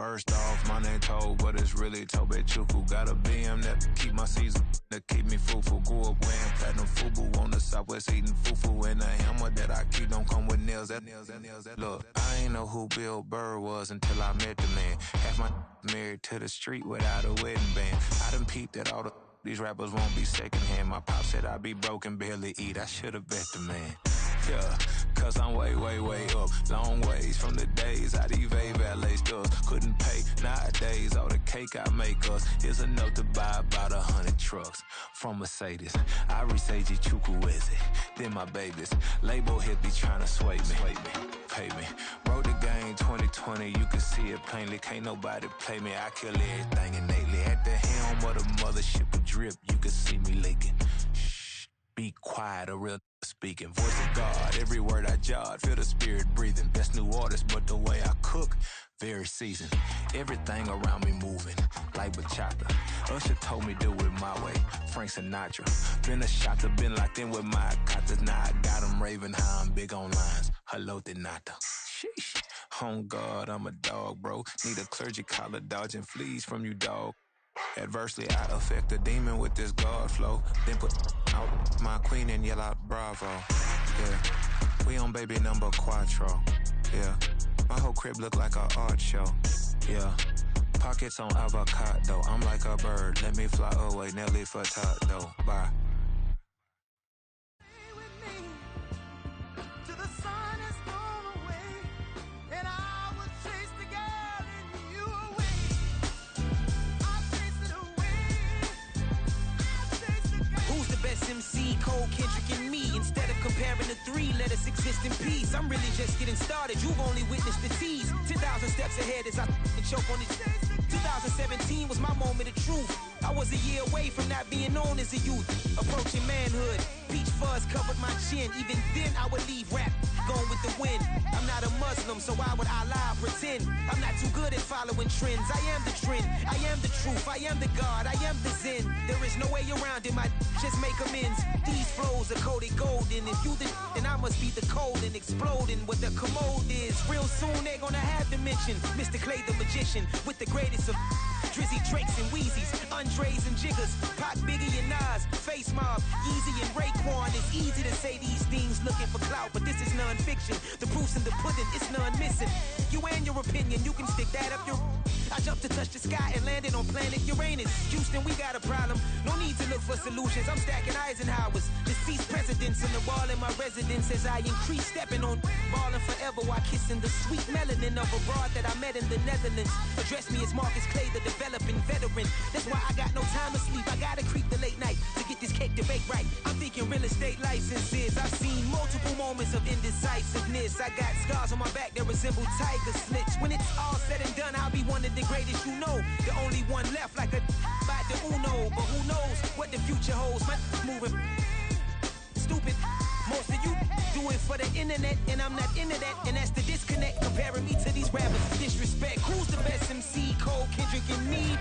First off, my name Toad, but it's really Tobe Chuku. Got a BM that keep my season, that keep me fruitful. Grew up wearing platinum FUBU on the Southwest eating fufu. And the hammer that I keep don't come with nails. Look, I ain't know who Bill Burr was until I met the man. Half my married to the street without a wedding band. I done peeped at all these rappers won't be secondhand. My pop said I'd be broken, barely eat. I should've bet the man. Yeah, cause I'm way, way, way up. Long ways from the days I evade valet stores. Couldn't pay nowadays. All the cake I make us is enough to buy about 100 trucks from Mercedes. I resage Chukwueze, then my babies. Label hit be trying to sway me. Pay me. Wrote the game 2020, you can see it plainly. Can't nobody play me. I kill everything innately. At the helm of the mothership with drip, you can see me leaking. Shh, be quiet, a real speaking. Voice of God, every word I jot, feel the spirit breathing. Best new artist, but the way I cook, very seasoned. Everything around me moving, like bachata. Usher told me do it my way, Frank Sinatra. Been a shotter, been locked in with my katas. Now I got them raving how I'm big on lines. Hello, Denata. Sheesh. On God, I'm a dog, bro. Need a clergy collar, dodging fleas from you, dog. Adversely, I affect the demon with this God flow. Then put out my queen and yell out bravo. Yeah, we on baby number quattro. Yeah, my whole crib look like an art show. Yeah, pockets on avocado. I'm like a bird, let me fly away. Nelly Furtado, bye. MC, Cole, Kendrick, and me. Instead of comparing the three, let us exist in peace. I'm really just getting started. You've only witnessed the tease. 10,000 steps ahead as I choke on it. 2017 was my moment of truth. I was a year away from not being known as a youth. Approaching manhood. Peach fuzz covered my chin. Even then, I would leave rap going with the wind. I'm not a Muslim, so why would I lie or pretend? I'm not too good at following trends. I am the trend. I am the truth. I am the God. I am the Zen. There is no way around it. My just make amends. These flows are coated golden. If you then I must be the cold and exploding. What the commode is. Real soon they're gonna have to mention Mr. Clay the magician with the greatest of Drizzy, Drakes, and Wheezies, Andres and Jiggers, Pac, Biggie, and Nas, Face Mob, Yeezy, and Raekwon. It's easy to say these things looking for clout, but this is non-fiction. The proof's in the pudding, it's none missing. You and your opinion, you can stick that up your... I jumped to touch the sky and landed on planet Uranus. Houston, we got a problem. No need to look for solutions. I'm stacking Eisenhowers. Deceased presidents in the wall in my residence as I increase stepping on ballin' forever while kissing the sweet melanin of a broad that I met in the Netherlands. Address me as Marcus Clay, the developing veteran. That's why I got no time to sleep. I gotta creep the late night to get this cake to bake right. I'm thinking real estate licenses. I've seen multiple moments of indecisiveness. I got scars on my back that resemble tiger slits. When it's all said and done, I'll be one of the greatest you know. The only one left like a by the Uno. But who knows what the future holds. My moving stupid. Most of you do it for the internet, and I'm not into that. And that's the disconnect comparing me to these rappers. Disrespect. Who's the best MC? Cole, Kendrick, and me.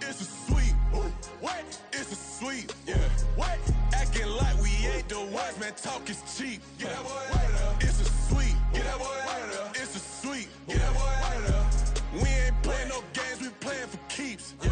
It's a sweet, what? It's a sweet, yeah. What? Acting like we ain't the ones, man. Talk is cheap. Get that boy out of there. It's a sweet, get that boy out of there. It's a sweet, get that boy out of there. We ain't playing no games, we playing for keeps. Yeah.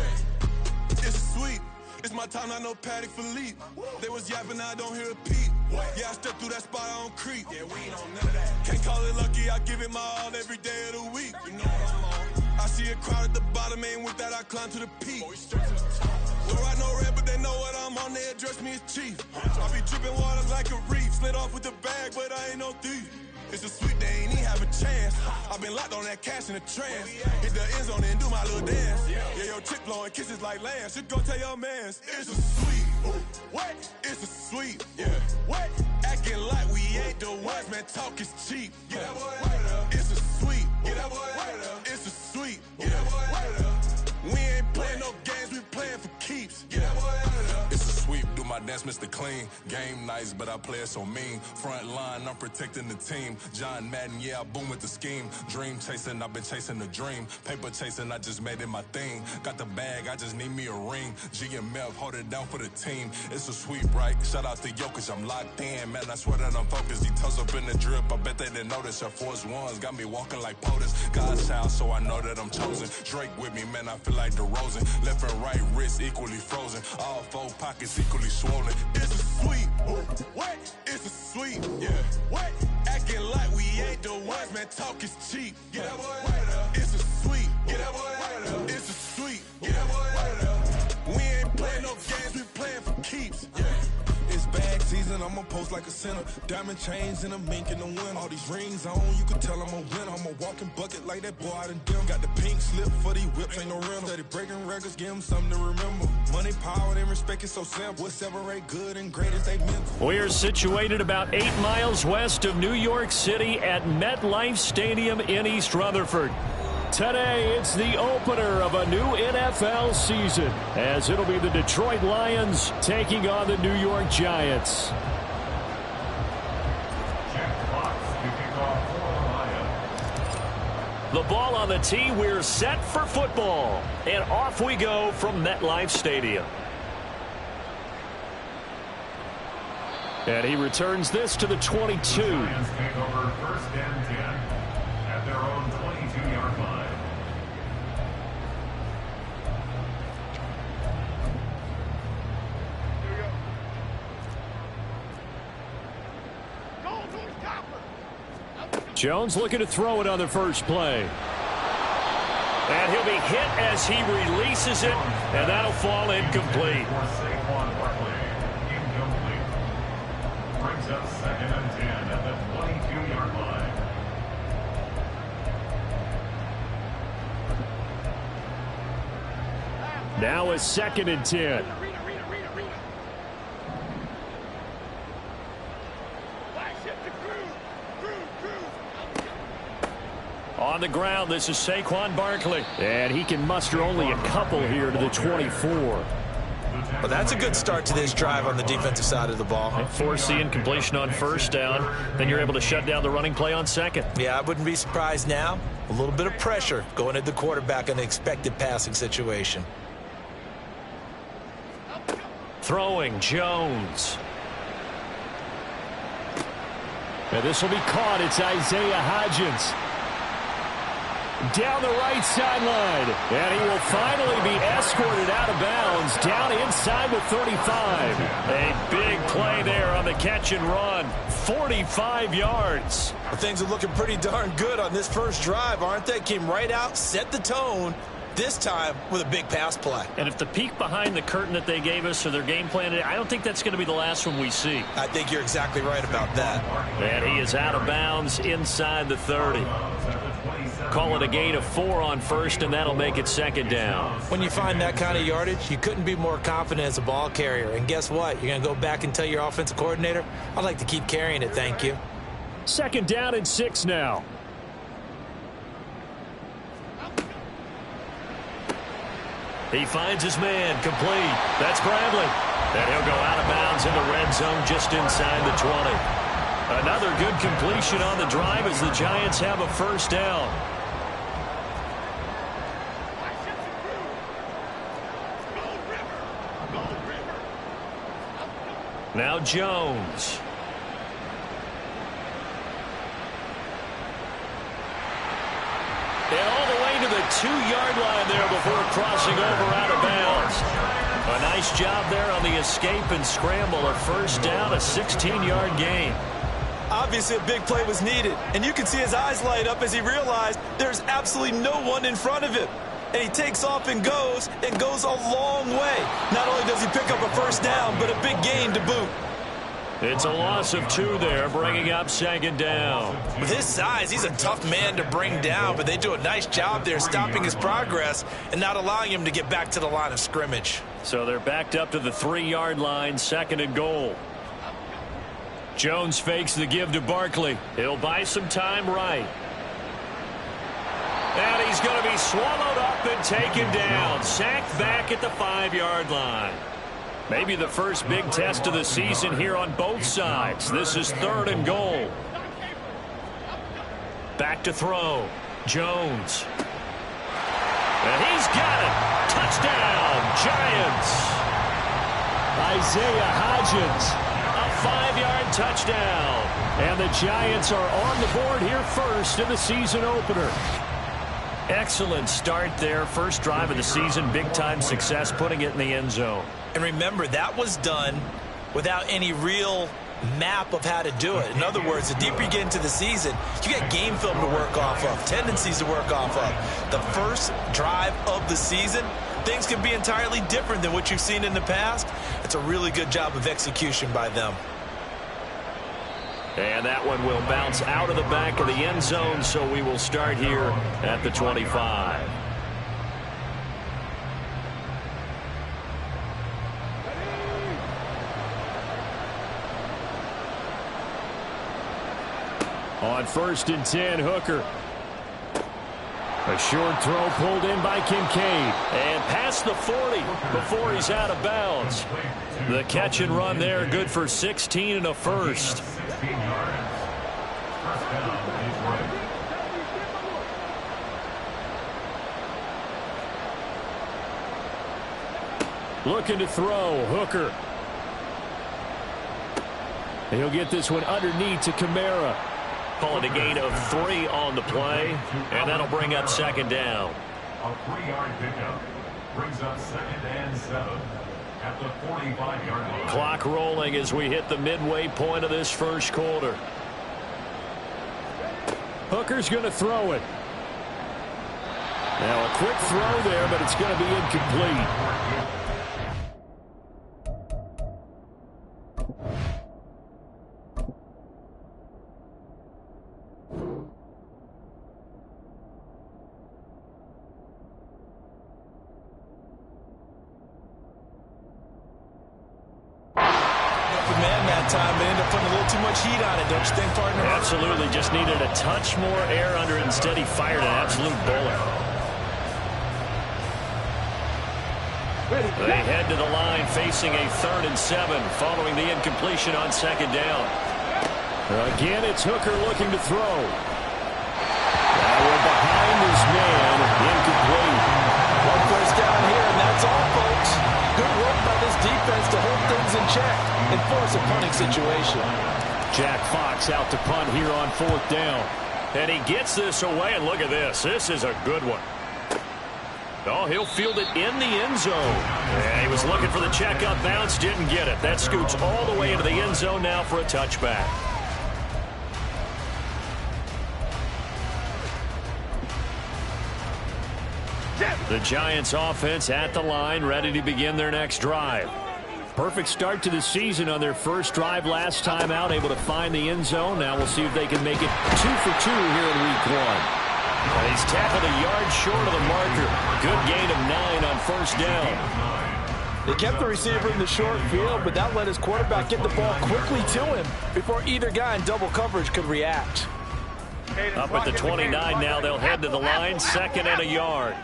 It's sweet. It's my time, I know Patty Philippe. They was yapping, I don't hear a peep. Yeah, I stepped through that spot, I don't creep. Yeah, we ain't on none of that. Can't call it lucky, I give it my all every day of the week. You know what I'm on. I see a crowd at the bottom, ain't with that, I climb to the peak. Don't write no red, but they know what I'm on, they address me as chief. I be dripping water like a reef, slid off with the bag, but I ain't no thief. It's a sweet, they ain't even have a chance. I've been locked on that cash in a trance. Hit the end zone and do my little dance. Yeah, your chick blowing kisses like lambs. Should go tell your mans. It's a sweet, what? It's a sweet, yeah. What? Acting Acting like we ain't the ones, man, talk is cheap. Get that boy out of there. It's a sweep. Get that boy out of there. It's a sweep. Get that boy out of there. We ain't playing no games, we playing for keeps. Get that boy out of there. It's a sweep, do my dance, Mr. Clean. Game nice, but I play it so mean. Front line, I'm protecting the team. John Madden, yeah, I boom with the scheme. Dream chasing, I've been chasing the dream. Paper chasing, I just made it my thing. Got the bag, I just need me a ring. GMF, hold it down for the team. It's a sweep, right? Shout out to Jokic, I'm locked in. Man, I swear that I'm focused. He toes up in the drip, I bet they didn't notice. Air Force Ones got me walking like POTUS. God's child, so I know that I'm chosen. Drake with me, man, I feel like DeRozan. Left and right wrist equally frozen. All four pockets equally swollen. It's a sweep. What? It's a sweep. Yeah. What? Acting like we ain't the ones, man, talk is cheap. Get that boy out of there. It's a sweep. Get that boy out of there. It's a sweep. Get that boy out of there. We ain't playing no games, we playing for keeps. Yeah. It's bag season, I'ma post like a sinner. Diamond chains and a mink in the wind. All these rings on, you can tell I'm a winner. I'm a walking bucket like that boy out in dim. Got the pink slip for these whips, ain't no rental. Steady breaking records, give them something to remember. Money, power, and respect is so simple. What separate good and great is they mental. We're situated about 8 miles west of New York City at MetLife Stadium in East Rutherford. Today, it's the opener of a new NFL season, as it'll be the Detroit Lions taking on the New York Giants. The ball on the tee, we're set for football. And off we go from MetLife Stadium. And he returns this to the 22. The Lions take over first and 10 at their own 22-yard line. Jones looking to throw it on the first play. And he'll be hit as he releases it, and that'll fall incomplete. For Saquon Barkley, incomplete. Brings up second and 10 at the 22-yard line. Now a second and 10. On the ground, this is Saquon Barkley. And he can muster only a couple here to the 24. Well, that's a good start to this drive on the defensive side of the ball. Force the incompletion on first down. Then you're able to shut down the running play on second. Yeah, I wouldn't be surprised now. A little bit of pressure going at the quarterback in an expected passing situation. Throwing, Jones. And this will be caught. It's Isaiah Hodgins. Down the right sideline. And he will finally be escorted out of bounds down inside the 35. A big play there on the catch and run. 45 yards. Things are looking pretty darn good on this first drive, aren't they? Came right out, set the tone, this time with a big pass play. And if the peek behind the curtain that they gave us or their game plan, I don't think that's going to be the last one we see. I think you're exactly right about that. And he is out of bounds inside the 30. Call it a gain of 4 on first, and that'll make it second down. When you find that kind of yardage, you couldn't be more confident as a ball carrier. And guess what? You're going to go back and tell your offensive coordinator, I'd like to keep carrying it, thank you. Second down and 6 now. He finds his man, complete. That's Bradley. And he'll go out of bounds in the red zone just inside the 20. Another good completion on the drive as the Giants have a first down. Now Jones. And all the way to the 2-yard line there before crossing over out of bounds. A nice job there on the escape and scramble. A first down, a 16-yard gain. Obviously, a big play was needed, and you can see his eyes light up as he realized there's absolutely no one in front of him. And he takes off and goes a long way. Not only does he pick up a first down, but a big gain to boot. It's a loss of 2 there, bringing up second down. With his size, he's a tough man to bring down, but they do a nice job there stopping his progress and not allowing him to get back to the line of scrimmage. So they're backed up to the 3-yard line, second and goal. Jones fakes the give to Barkley. He'll buy some time right. And he's going to be swallowed up and taken down. Sacked back at the 5-yard line. Maybe the first big test of the season here on both sides. This is 3rd and goal. Back to throw. Jones. And he's got it. Touchdown, Giants. Isaiah Hodgins. A 5-yard touchdown. And the Giants are on the board here first in the season opener. Excellent start there. First drive of the season. Big-time success putting it in the end zone. And remember, that was done without any real map of how to do it. In other words, the deeper you get into the season, you get game film to work off of, tendencies to work off of. The first drive of the season, things can be entirely different than what you've seen in the past. It's a really good job of execution by them. And that one will bounce out of the back of the end zone, so we will start here at the 25. On 1st and 10, Hooker. A short throw pulled in by Kincaid. And past the 40 before he's out of bounds. The catch and run there, good for 16 and a first. 16 yards. First down, Detroit. Looking to throw, Hooker. He'll get this one underneath to Kamara. Calling a gain of 3 on the play, and that'll bring up 2nd down. A 3-yard pickup brings up 2nd and 7 at the 45-yard line. Clock rolling as we hit the midway point of this first quarter. Hooker's going to throw it. Now a quick throw there, but it's going to be incomplete. Time, but end up putting a little too much heat on it, don't you think, partner? Absolutely, just needed a touch more air under it. Instead, he fired an absolute bullet. They head to the line facing a 3rd and 7 following the incompletion on 2nd down. Again, it's Hooker looking to throw. Now we're behind his man, incomplete. 1 first down here, and that's all, folks. Good work by this defense to hold things in check and force a punting situation. Jack Fox out to punt here on 4th down. And he gets this away, and look at this. This is a good one. Oh, he'll field it in the end zone. And he was looking for the checkup bounce, didn't get it. That scoots all the way into the end zone now for a touchback. The Giants offense at the line, ready to begin their next drive. Perfect start to the season on their first drive last time out, able to find the end zone. Now we'll see if they can make it 2 for 2 here in week 1. And he's tackled a yard short of the marker. Good gain of 9 on 1st down. They kept the receiver in the short field, but that let his quarterback get the ball quickly to him before either guy in double coverage could react. Up at the 29 now, they'll head to the line, 2nd and a yard.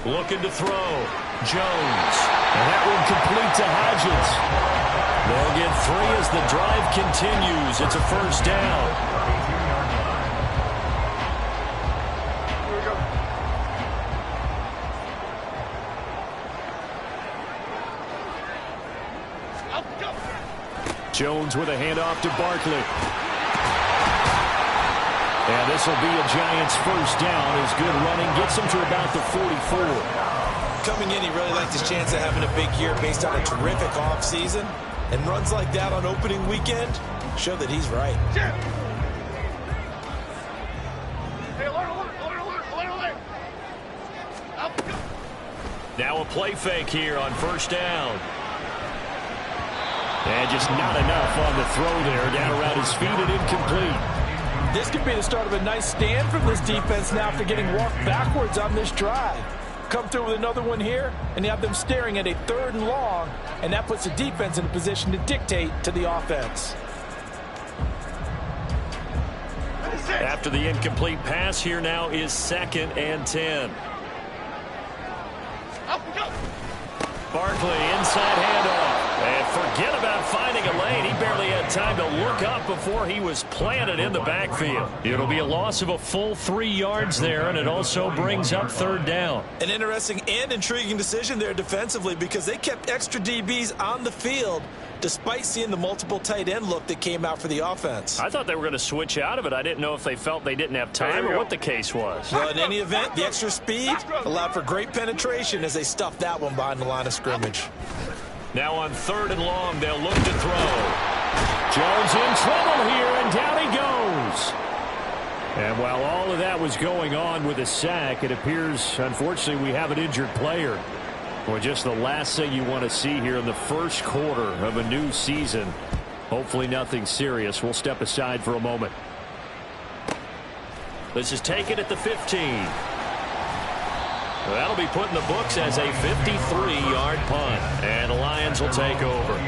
Looking to throw. Jones. And that one complete to Hodgins. They'll get 3 as the drive continues. It's a 1st down. Jones with a handoff to Barkley. And this will be a Giants 1st down. His good running gets him to about the 44. Coming in, he really liked his chance of having a big year based on a terrific offseason. And runs like that on opening weekend show that he's right. Now a play fake here on 1st down. And just not enough on the throw there. Down around his feet and incomplete. This could be the start of a nice stand from this defense now after getting walked backwards on this drive. come through with another one here, and you have them staring at a 3rd and long, and that puts the defense in a position to dictate to the offense. After the incomplete pass, here now is 2nd and 10. Barkley, inside handoff. And forget about finding a lane. He barely had time to look up before he was planted in the backfield. It'll be a loss of a full 3 yards there, and it also brings up 3rd down. An interesting and intriguing decision there defensively, because they kept extra DBs on the field despite seeing the multiple tight end look that came out for the offense. I thought they were going to switch out of it. I didn't know if they felt they didn't have time or what the case was. Well, in any event, the extra speed allowed for great penetration as they stuffed that one behind the line of scrimmage. Now on 3rd and long, they'll look to throw. Jones in trouble here, and down he goes. And while all of that was going on with a sack, it appears, unfortunately, we have an injured player. Well, just the last thing you want to see here in the first quarter of a new season. Hopefully nothing serious. We'll step aside for a moment. This is taken at the 15. Well, that'll be put in the books as a 53-yard punt. And the Lions will take over.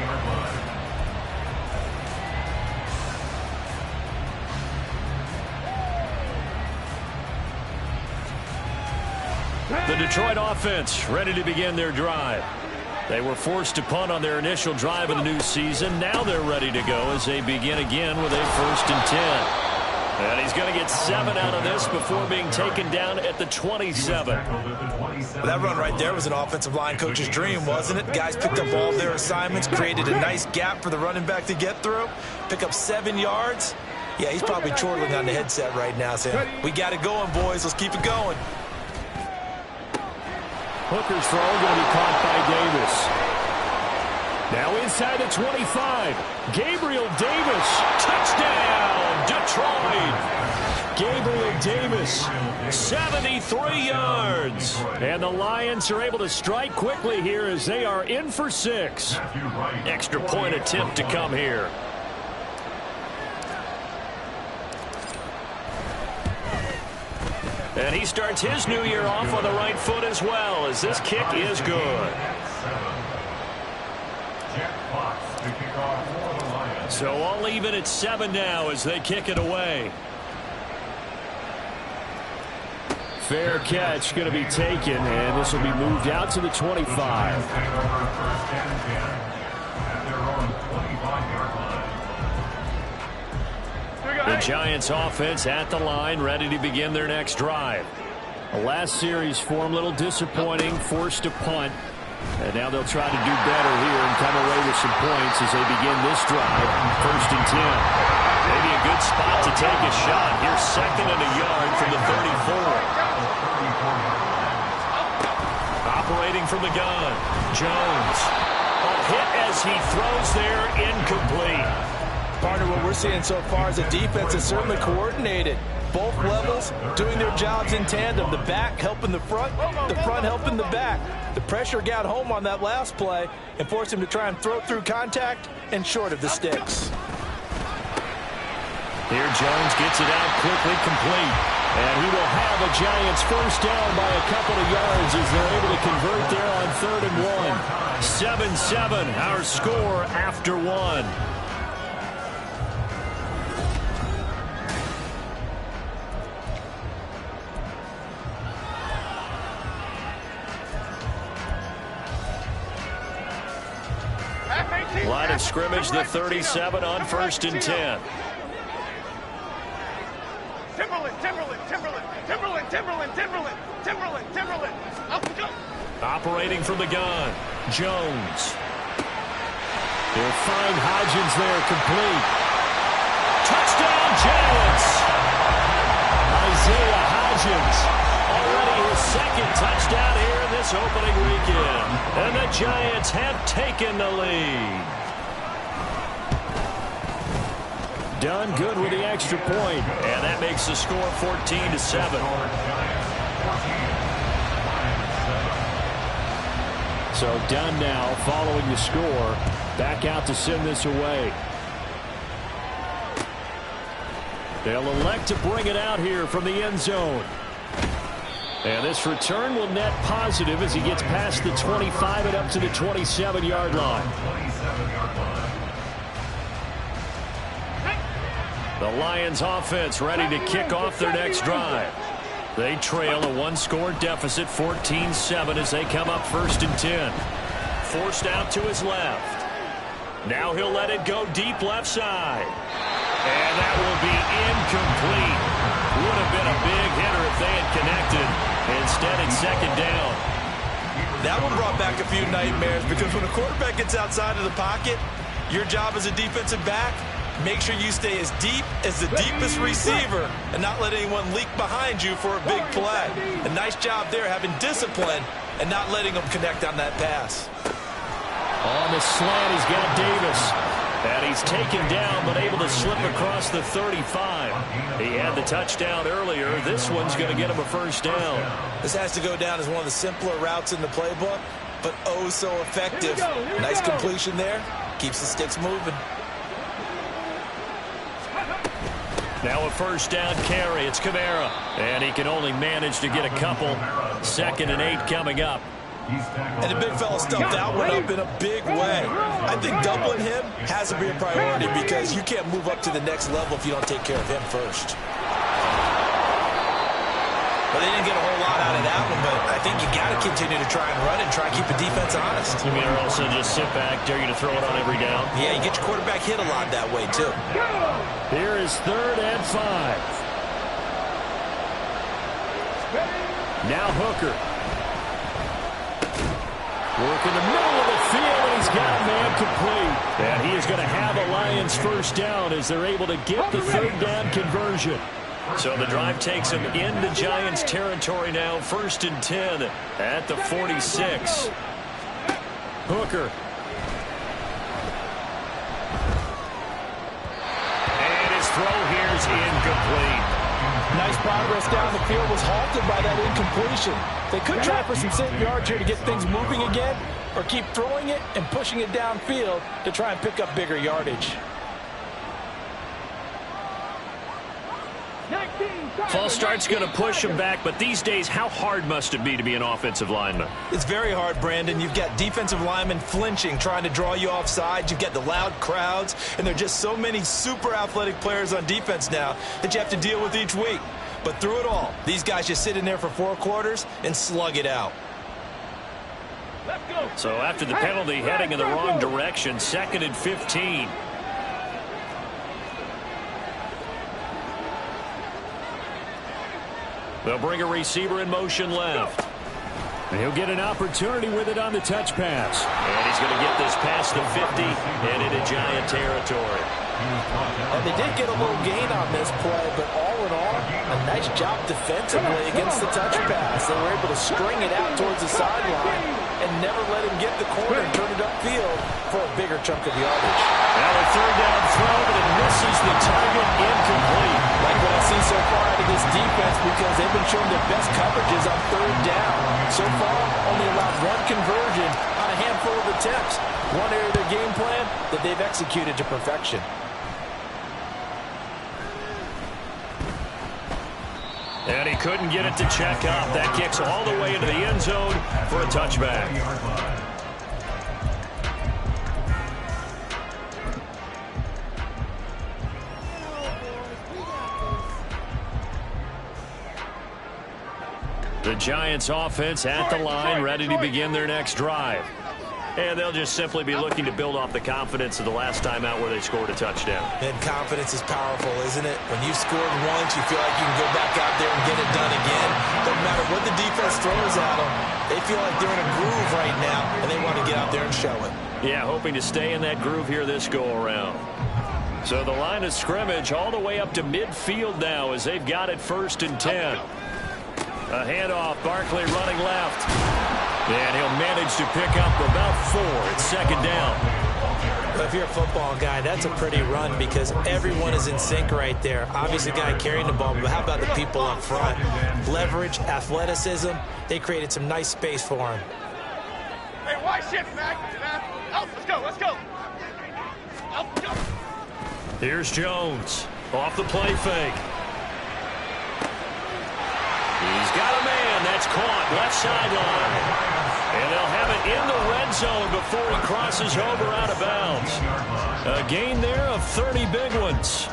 The Detroit offense ready to begin their drive. They were forced to punt on their initial drive of the new season. Now they're ready to go as they begin again with a 1st and 10. And he's going to get 7 out of this before being taken down at the 27. That run right there was an offensive line coach's dream, wasn't it? Guys picked up all of their assignments, created a nice gap for the running back to get through, pick up 7 yards. Yeah, he's probably chortling on the headset right now saying, we got it going, boys. Let's keep it going. Hooker's throw going to be caught by Davis. Now inside the 25. Gabriel Davis. Touchdown, Detroit. Gabriel Davis, 73 yards. And the Lions are able to strike quickly here as they are in for 6. Extra point attempt to come here. And he starts his new year off on the right foot as well, as this kick is good. So all even at 7 now as they kick it away. Fair catch going to be taken, and this will be moved out to the 25. The Giants offense at the line, ready to begin their next drive. The last series for them, a little disappointing, forced to punt. And now they'll try to do better here and come away with some points as they begin this drive. 1st and 10. Maybe a good spot to take a shot. Here's 2nd and a yard from the 34. Operating from the gun, Jones. A hit as he throws there, incomplete. Partner, what we're seeing so far is a defense that's certainly coordinated. Both levels doing their jobs in tandem. The back helping the front helping the back. The pressure got home on that last play and forced him to try and throw through contact and short of the sticks. Here Jones gets it out quickly, complete. And he will have a Giants 1st down by a couple of yards as they're able to convert there on 3rd and 1. 7-7, our score after 1. Line of scrimmage, the 37 on 1st and 10. Timberland. Operating from the gun, Jones. They'll find Hodgins there, complete. Touchdown, Giants! Isaiah Hodgins, already his 2nd touchdown here in this opening weekend. And the Giants have taken the lead. Done good with the extra point, and that makes the score 14-7. So Dunn now following the score, back out to send this away. They'll elect to bring it out here from the end zone. And this return will net positive as he gets past the 25 and up to the 27-yard line. The Lions offense ready to kick off their next drive. They trail a one-score deficit, 14-7, as they come up 1st and 10. Forced out to his left. Now he'll let it go deep left side. And that will be incomplete. Would have been a big hitter if they had connected. Instead, it's 2nd down. That one brought back a few nightmares because when a quarterback gets outside of the pocket, your job as a defensive back, make sure you stay as deep as the deepest receiver and not let anyone leak behind you for a big play. A nice job there having discipline and not letting them connect on that pass. On the slant, he's got Davis. And he's taken down, but able to slip across the 35. He had the touchdown earlier. This one's going to get him a 1st down. This has to go down as one of the simpler routes in the playbook, but oh so effective. Nice completion there. Keeps the sticks moving. Now a 1st down carry. It's Kamara. And he can only manage to get a couple. 2nd and 8 coming up. And the big fella stuffed that one up in a big way. I think doubling him has to be a priority because you can't move up to the next level if you don't take care of him first. But they didn't get a whole lot out of that one, but I think you got to continue to try and run and try and keep the defense honest. You mean also just sit back, dare you to throw it on every down? Yeah, you get your quarterback hit a lot that way, too. Here is 3rd and 5. Now Hooker. Work in the middle of the field, and he's got a man complete. And he is going to have a Lions 1st down as they're able to get the 3rd down conversion. So the drive takes him into Giants territory now, 1st and 10 at the 46. Hooker. And his throw here is incomplete. Nice progress down the field was halted by that incompletion. They could try for some safe yards here to get things moving again, or keep throwing it and pushing it downfield to try and pick up bigger yardage. False start's going to push him back, but these days, how hard must it be to be an offensive lineman? It's very hard, Brandon. You've got defensive linemen flinching, trying to draw you offside. You've got the loud crowds, and there are just so many super athletic players on defense now that you have to deal with each week. But through it all, these guys just sit in there for 4 quarters and slug it out. So after the penalty, heading in the wrong direction, 2nd and 15. They'll bring a receiver in motion left. And he'll get an opportunity with it on the touch pass. And he's going to get this past the 50 and into Giant territory. And they did get a little gain on this play, but all in all, a nice job defensively against the touch pass. They were able to string it out towards the sideline and never let him get the corner and turn it upfield for a bigger chunk of yardage. Now a 3rd down throw, but it misses the target, incomplete. Like what I've seen so far out of this defense, because they've been showing their best coverages on 3rd down. So far, only allowed 1 conversion on a handful of attempts. One area of their game plan that they've executed to perfection. And he couldn't get it to check up. That kicks all the way into the end zone for a touchback. The Giants offense at the line, ready to begin their next drive. And they'll just simply be looking to build off the confidence of the last time out where they scored a touchdown. And confidence is powerful, isn't it? When you've scored once, you feel like you can go back out there and get it done again. Doesn't matter what the defense throws at them. They feel like they're in a groove right now, and they want to get out there and show it. Yeah, hoping to stay in that groove here this go-around. So the line of scrimmage all the way up to midfield now as they've got it 1st and 10. A handoff, Barkley running left. And he'll manage to pick up about 4. It's 2nd down. But if you're a football guy, that's a pretty run because everyone is in sync right there. Obviously, the guy carrying the ball, but how about the people up front? Leverage, athleticism, they created some nice space for him. Hey, wide shift, Mac. Out, let's go. Out, go. Here's Jones. Off the play fake. He's got a man. That's caught left sideline. And they'll have it in the red zone before he crosses over out of bounds. A gain there of 30 big ones.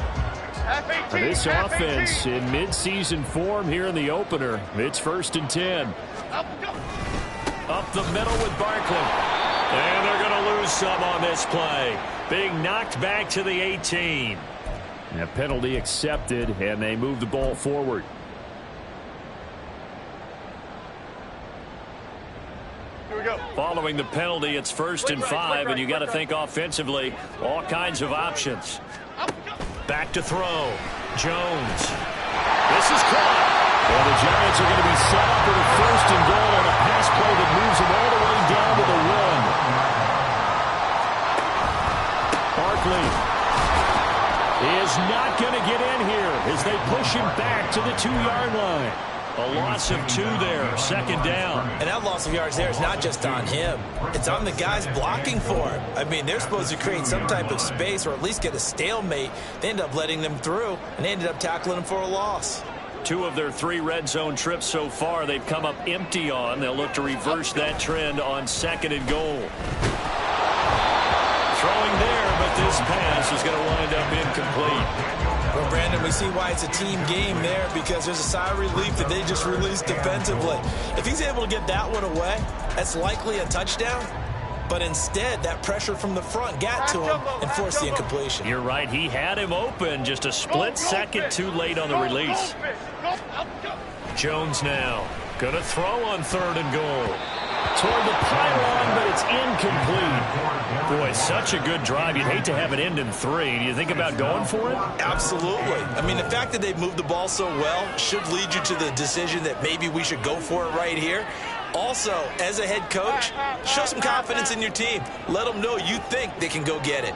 This offense in midseason form here in the opener. It's 1st and 10. Up the middle with Barkley. And they're going to lose some on this play. Being knocked back to the 18. A penalty accepted, and they move the ball forward. Here we go. Following the penalty, it's 1st and 5, and you got to think offensively, all kinds of options. Back to throw. Jones. This is caught. And the Giants are going to be set up with a 1st and goal on a pass play that moves them all the way down to the 1. Barkley is not going to get in here as they push him back to the 2-yard line. A loss of 2 there, 2nd down. And that loss of yards there is not just on him. It's on the guys blocking for him. I mean, they're supposed to create some type of space or at least get a stalemate. They end up letting them through, and they ended up tackling him for a loss. 2 of their 3 red zone trips so far they've come up empty on. They'll look to reverse that trend on 2nd and goal. Throwing there, but this pass is going to wind up incomplete. Well, Brandon, we see why it's a team game there because there's a sigh of relief that they just released defensively. If he's able to get that one away, that's likely a touchdown. But instead, that pressure from the front got to him and forced the incompletion. You're right. He had him open. Just a split second too late on the release. Jones now going to throw on 3rd and goal. Toward the pylon, but it's incomplete. Boy, such a good drive. You'd hate to have it end in 3. Do you think about going for it? Absolutely. I mean, the fact that they've moved the ball so well should lead you to the decision that maybe we should go for it right here. Also, as a head coach, show some confidence in your team. Let them know you think they can go get it.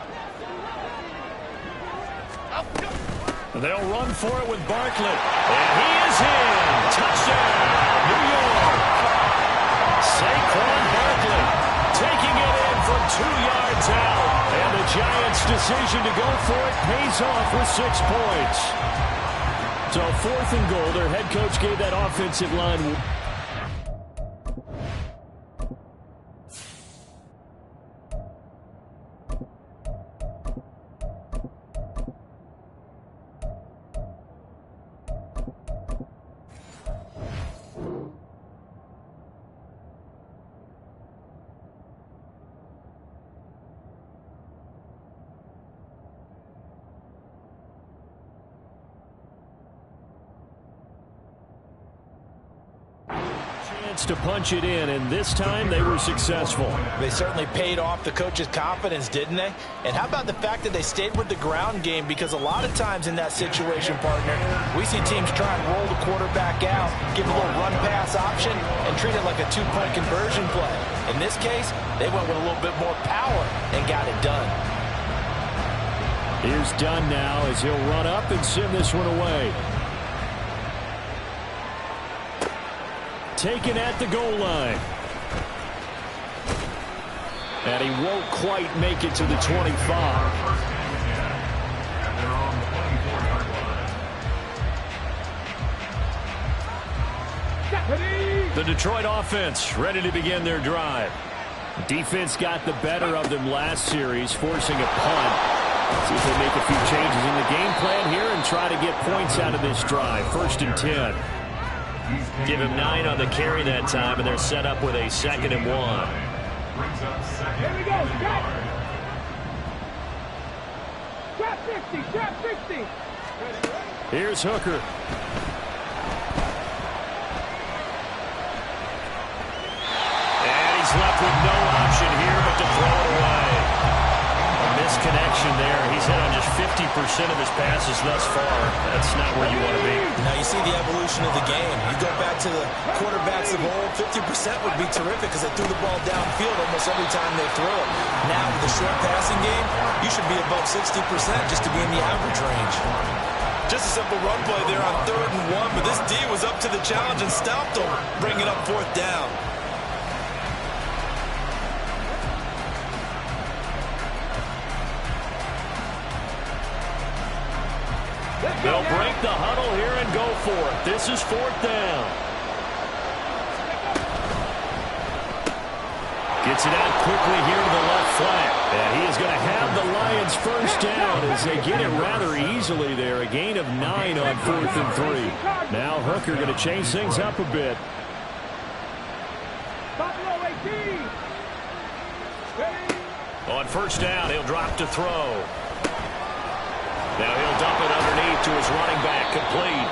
They'll run for it with Barkley. And he is in. Touchdown, New York. Saquon Barkley taking it in from 2 yards out. And the Giants' decision to go for it pays off with 6 points. So 4th and goal, their head coach gave that offensive line. To punch it in, and this time they were successful. They certainly paid off the coach's confidence, didn't they? And how about the fact that they stayed with the ground game? Because a lot of times in that situation, partner, we see teams try and roll the quarterback out, give a little run-pass option, and treat it like a 2-point conversion play. In this case, they went with a little bit more power and got it done. Here's Dunn now as he'll run up and send this one away. Taken at the goal line. And he won't quite make it to the 25. The Detroit offense ready to begin their drive. Defense got the better of them last series, forcing a punt. See if they make a few changes in the game plan here and try to get points out of this drive. 1st and 10. Give him 9 on the carry that time, and they're set up with a 2nd and 1. Here we go, trap 50, trap 60. Here's Hooker. And he's left with no option here but to throw it away. A misconnection there. He's hit on just 50% of his passes thus far. That's not where you want to be. Now you see the evolution of the game. You go back to the quarterbacks of old, 50% would be terrific because they threw the ball downfield almost every time they throw it. Now with the short passing game, you should be above 60% just to be in the average range. Just a simple run play there on 3rd and 1, but this D was up to the challenge and stopped him, bringing up 4th down. They'll break the huddle here and go for it. This is 4th down. Gets it out quickly here to the left flat. And he is going to have the Lions first down as they get it rather easily there. A gain of 9 on 4th and 3. Now Hooker going to change things up a bit. On first down, he'll drop to throw. Now he'll dump it underneath to his running back, complete.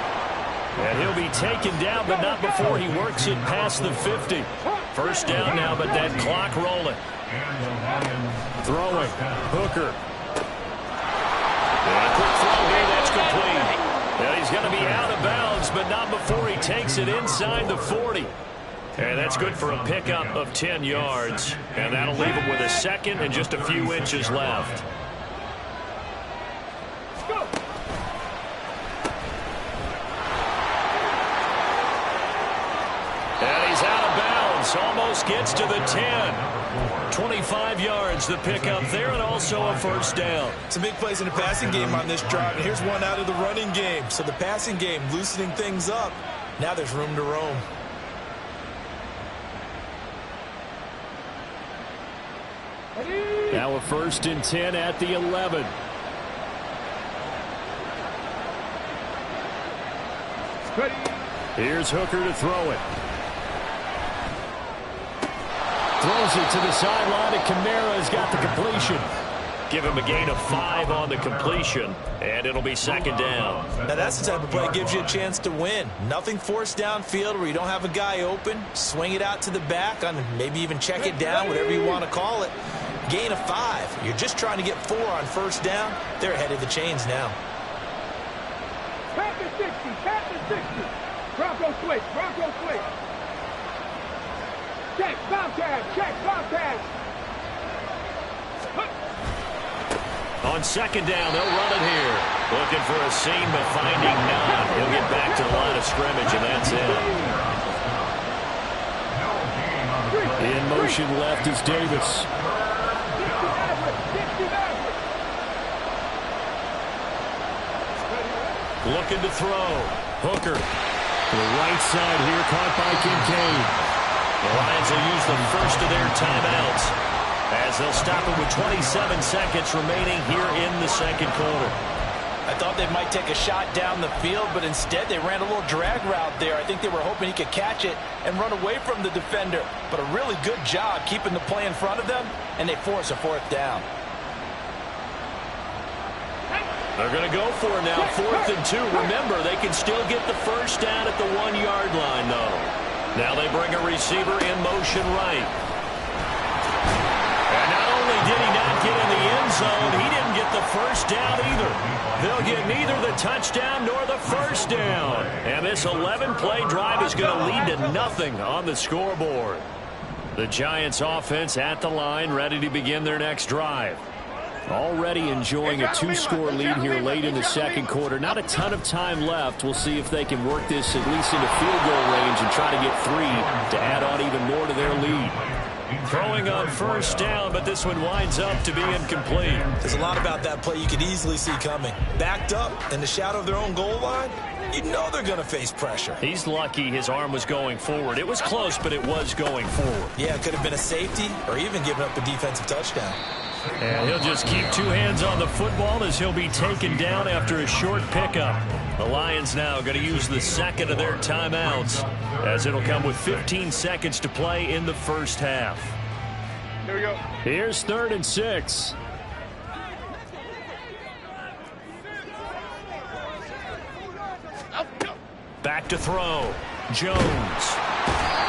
And he'll be taken down, but not before he works it past the 50. First down now, but that clock rolling. Throwing. Hooker. And a quick throw here, that's complete. Now he's going to be out of bounds, but not before he takes it inside the 40. And that's good for a pickup of 10 yards. And that'll leave him with a second and just a few inches left. And he's out of bounds. Almost gets to the 10. 25 yards the pickup there, and also a first down. Some big plays in the passing game on this drive, and here's one out of the running game. So the passing game loosening things up. Now there's room to roam. Now a 1st and 10 at the 11. Here's Hooker to throw it. Throws it to the sideline, and Kamara's got the completion. Give him a gain of 5 on the completion, and it'll be second down. Now that's the type of play that gives you a chance to win. Nothing forced downfield where you don't have a guy open. Swing it out to the back, on maybe even check it down, whatever you want to call it. Gain of 5. You're just trying to get 4 on first down. They're ahead of the chains now. Tap the 60, tap the 60. Bronco switch, Bronco switch. Check, bomb pass. On second down, they'll run it here. Looking for a seam, but finding none. He'll get back to the line of scrimmage, and that's it. In motion left is Davis. Looking to throw. Hooker. To the right side here, caught by Kincaid. The Lions will use the first of their timeouts as they'll stop it with 27 seconds remaining here in the second quarter. I thought they might take a shot down the field, but instead they ran a little drag route there. I think they were hoping he could catch it and run away from the defender. But a really good job keeping the play in front of them, and they force a 4th down. They're going to go for it now, 4th and 2. Remember, they can still get the first down at the 1-yard line, though. Now they bring a receiver in motion right. And not only did he not get in the end zone, he didn't get the first down either. They'll get neither the touchdown nor the first down. And this 11-play drive is going to lead to nothing on the scoreboard. The Giants offense at the line, ready to begin their next drive. Already enjoying a 2-score lead here late in the second quarter. Not a ton of time left. We'll see if they can work this at least into field goal range and try to get 3 to add on even more to their lead. Throwing on first down, but this one winds up to be incomplete. There's a lot about that play you could easily see coming. Backed up in the shadow of their own goal line, you know they're going to face pressure. He's lucky his arm was going forward. It was close, but it was going forward. Yeah, it could have been a safety or even given up a defensive touchdown. And he'll just keep 2 hands on the football as he'll be taken down after a short pickup. The Lions now going to use the second of their timeouts as it'll come with 15 seconds to play in the first half. Here we go. Here's 3rd and 6. Back to throw. Jones.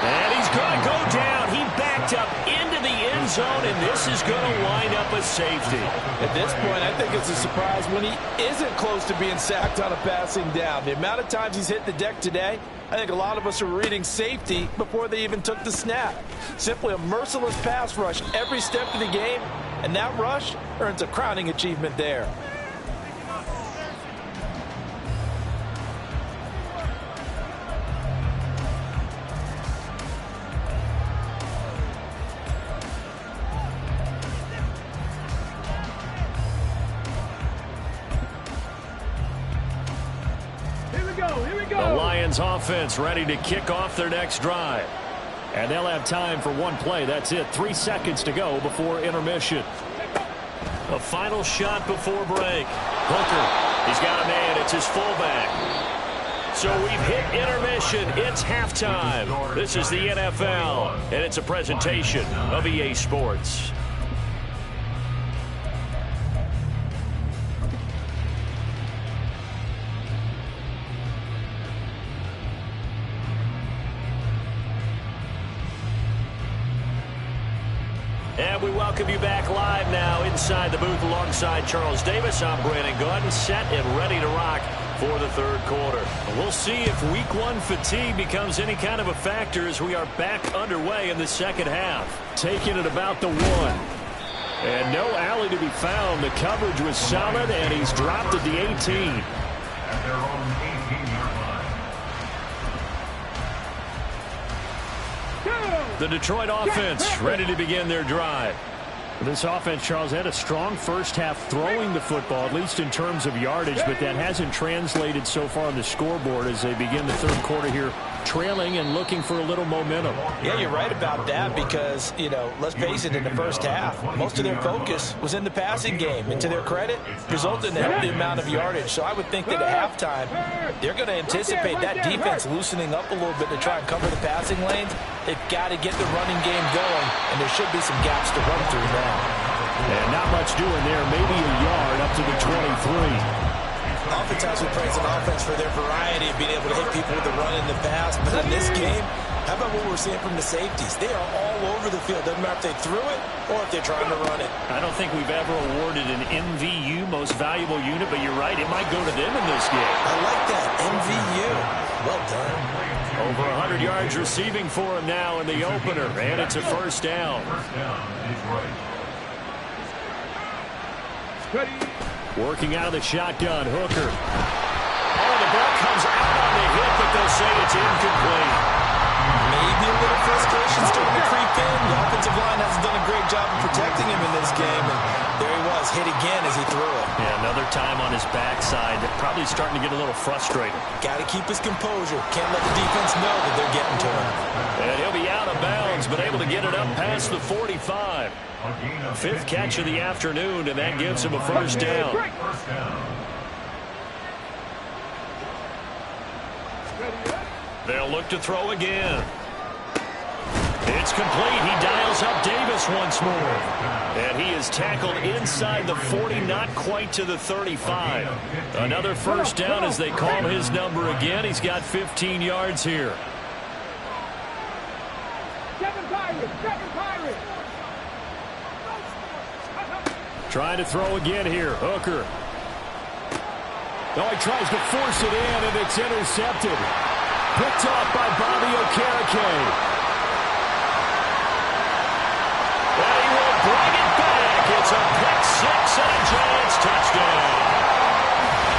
And he's going to go down. He backed up into the end zone, and this is going to wind up a safety. At this point, I think it's a surprise when he isn't close to being sacked on a passing down. The amount of times he's hit the deck today, I think a lot of us are reading safety before they even took the snap. Simply a merciless pass rush every step of the game, and that rush earns a crowning achievement there. The Lions offense ready to kick off their next drive. And they'll have time for one play. That's it. 3 seconds to go before intermission. A final shot before break. Hooker, he's got a man. It's his fullback. So we've hit intermission. It's halftime. This is the NFL, and it's a presentation of EA Sports. And we welcome you back live now inside the booth alongside Charles Davis. I'm Brandon Gaudin, set and ready to rock for the third quarter. We'll see if week one fatigue becomes any kind of a factor as we are back underway in the second half. Taking it about the 1. And no alley to be found. The coverage was solid, and he's dropped at the 18. At their own 18-yard line. The Detroit offense ready to begin their drive. This offense, Charles, had a strong first half throwing the football, at least in terms of yardage, but that hasn't translated so far on the scoreboard as they begin the third quarter here, trailing and looking for a little momentum. Yeah, you're right about that because, let's face it, in the first half, most of their focus was in the passing game. And to their credit, resulted in a healthy amount of yardage. So I would think that at halftime, they're going to anticipate that defense loosening up a little bit to try and cover the passing lanes. They've got to get the running game going, and there should be some gaps to run through now. And not much doing there, maybe a yard up to the 23. Oftentimes we praise an offense for their variety of being able to hit people with the run and the pass. But in this game, how about what we're seeing from the safeties? They are all over the field. Doesn't matter if they threw it or if they're trying to run it. I don't think we've ever awarded an MVU, most valuable unit, but you're right, it might go to them in this game. I like that, MVU. Well done. Over 100 yards receiving for him now in the opener, and it's a first down. First down, Detroit. Working out of the shotgun, Hooker. Oh, the ball comes out on the hit, but they'll say it's incomplete. Maybe a little frustration starting to creep in. The offensive line hasn't done a great job of protecting him in this game, and there he was, hit again as he threw it. Yeah, another time on his backside, probably starting to get a little frustrated. Got to keep his composure. Can't let the defense know that they're getting to him. And he'll be out of bounds, but able to get it up past the 45. Fifth catch of the afternoon, and that gives him a first down. First down. They'll look to throw again. It's complete. He dials up Davis once more. And he is tackled inside the 40, not quite to the 35. Another first down as they call his number again. He's got 15 yards here. Seven Pirates. Trying to throw again here. Hooker. Oh, he tries to force it in, and it's intercepted. Picked off by Bobby Okereke. And he will bring it back. It's a pick six and a Giants touchdown.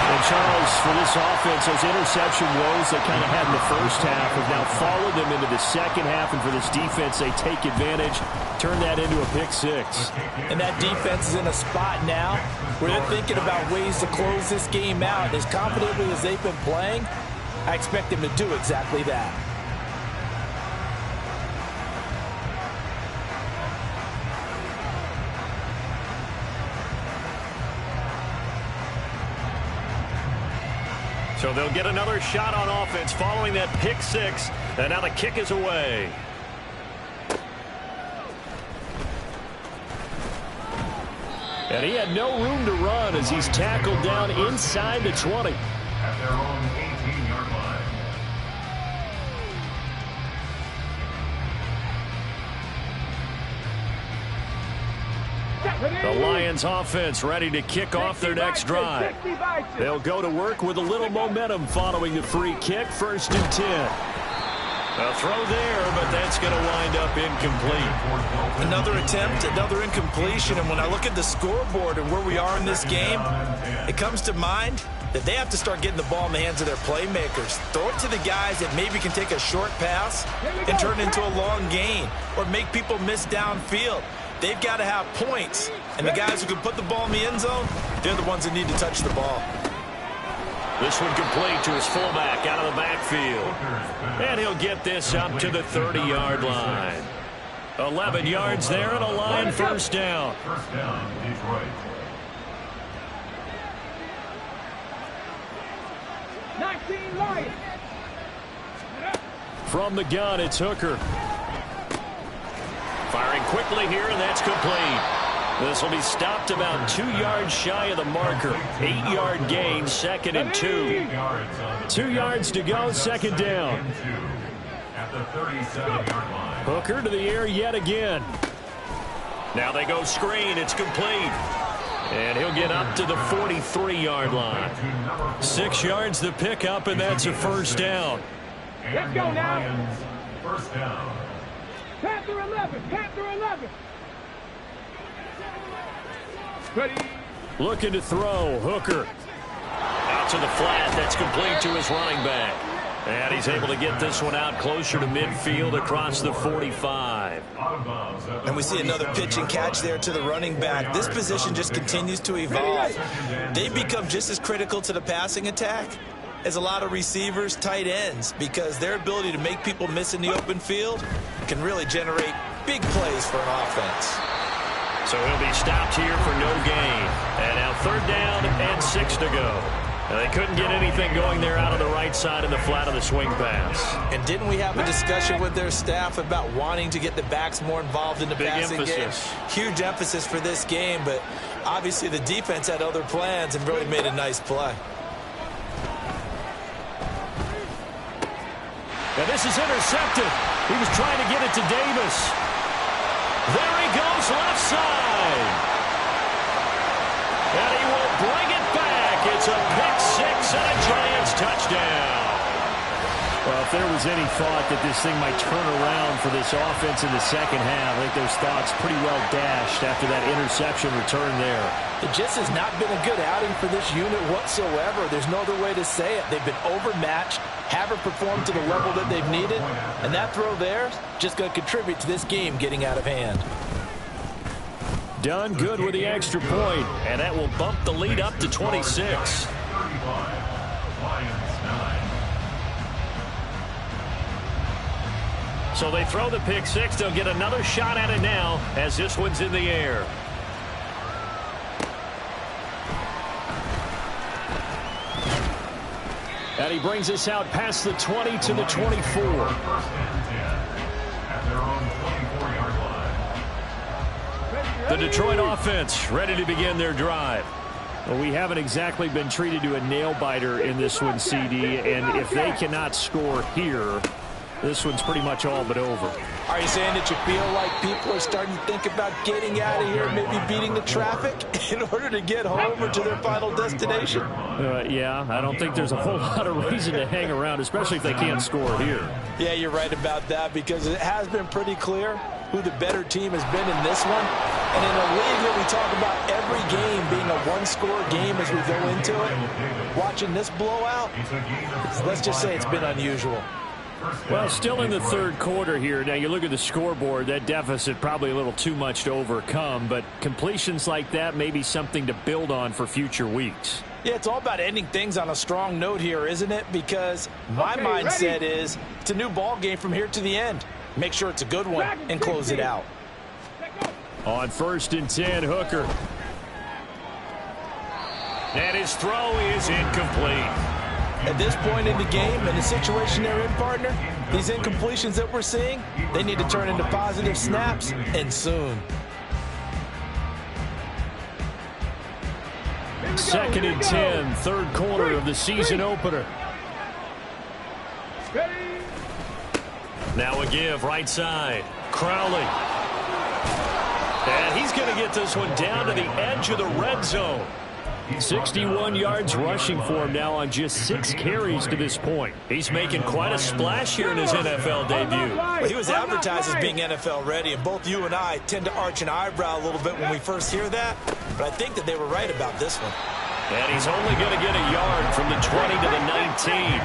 And Charles, for this offense, those interception woes they kind of had in the first half have now followed them into the second half. And for this defense, they take advantage, turn that into a pick six. And that defense is in a spot now where they're thinking about ways to close this game out. As confidently as they've been playing, I expect them to do exactly that. So they'll get another shot on offense following that pick six. And now the kick is away. And he had no room to run as he's tackled down inside the 20. At their own 18-yard line. The Lions offense ready to kick off their next drive. They'll go to work with a little momentum following the free kick. 1st and 10. A throw there, but that's going to wind up incomplete. Another attempt, another incompletion. And when I look at the scoreboard and where we are in this game, it comes to mind that they have to start getting the ball in the hands of their playmakers. Throw it to the guys that maybe can take a short pass and turn it into a long gain or make people miss downfield. They've got to have points. And the guys who can put the ball in the end zone, they're the ones that need to touch the ball. This one complete to his fullback out of the backfield. And he'll get this up to the 30-yard line. 11 yards there and a line first down. First down, Detroit. 19 Lions. From the gun, it's Hooker. Firing quickly here, and that's complete. This will be stopped about 2 yards shy of the marker. 8-yard gain, 2nd and 2. 2 yards to go, second down. At the 37-yard line. Hooker to the air yet again. Now they go screen. It's complete. And he'll get up to the 43-yard line. 6 yards the pickup, and that's a first down. Let's go now. First down. Panther 11. Panther 11. Ready. Looking to throw. Hooker. Out to the flat. That's complete to his running back. And he's able to get this one out closer to midfield across the 45. And we see another pitch and catch there to the running back. This position just continues to evolve. They become just as critical to the passing attack as a lot of receivers, tight ends, because their ability to make people miss in the open field can really generate big plays for an offense. So he'll be stopped here for no gain. And now 3rd down and 6 to go. And they couldn't get anything going there out of the right side of the flat of the swing pass. And didn't we have a discussion with their staff about wanting to get the backs more involved in the passing game? Huge emphasis for this game, but obviously the defense had other plans and really made a nice play. And this is intercepted. He was trying to get it to Davis. There he goes, left side. And he will bring it back. It's a pick-6 and a Giants touchdown. Well, if there was any thought that this thing might turn around for this offense in the second half, I think those thoughts pretty well dashed after that interception return there. It just has not been a good outing for this unit whatsoever. There's no other way to say it. They've been overmatched, haven't performed to the level that they've needed, and that throw there just going to contribute to this game getting out of hand. Done good with the extra point, and that will bump the lead up to 26. 35, Lions 9. So they throw the pick-6. They'll get another shot at it now as this one's in the air. And he brings us out past the 20 to the 24. First and 10 at their own 24-yard line. The Detroit offense ready to begin their drive. Well, we haven't exactly been treated to a nail-biter in this one, CD, and if they cannot score here, this one's pretty much all but over. Are you saying that you feel like people are starting to think about getting out of here, maybe beating the traffic in order to get home or to their final destination? Yeah, I don't think there's a whole lot of reason to hang around, especially if they can't score here. Yeah, you're right about that, because it has been pretty clear who the better team has been in this one. And in a league that we talk about every game being a one-score game as we go into it, watching this blowout, let's just say it's been unusual. Well, still in the third quarter here. Now, you look at the scoreboard, that deficit probably a little too much to overcome, but completions like that may be something to build on for future weeks. Yeah, it's all about ending things on a strong note here, isn't it? Because my mindset is it's a new ball game from here to the end. Make sure it's a good one and close it out. On 1st and 10, Hooker. And his throw is incomplete. At this point in the game and the situation they're in, partner, these incompletions that we're seeing, they need to turn into positive snaps, and soon. 2nd and 10, third quarter of the season opener. Now a give, right side. Crowley. And he's going to get this one down to the edge of the red zone. 61 yards rushing for him now on just 6 carries to this point. He's making quite a splash here in his NFL debut. Well, he was advertised as being NFL ready, and both you and I tend to arch an eyebrow a little bit when we first hear that, but I think that they were right about this one. And he's only going to get a yard from the 20 to the 19.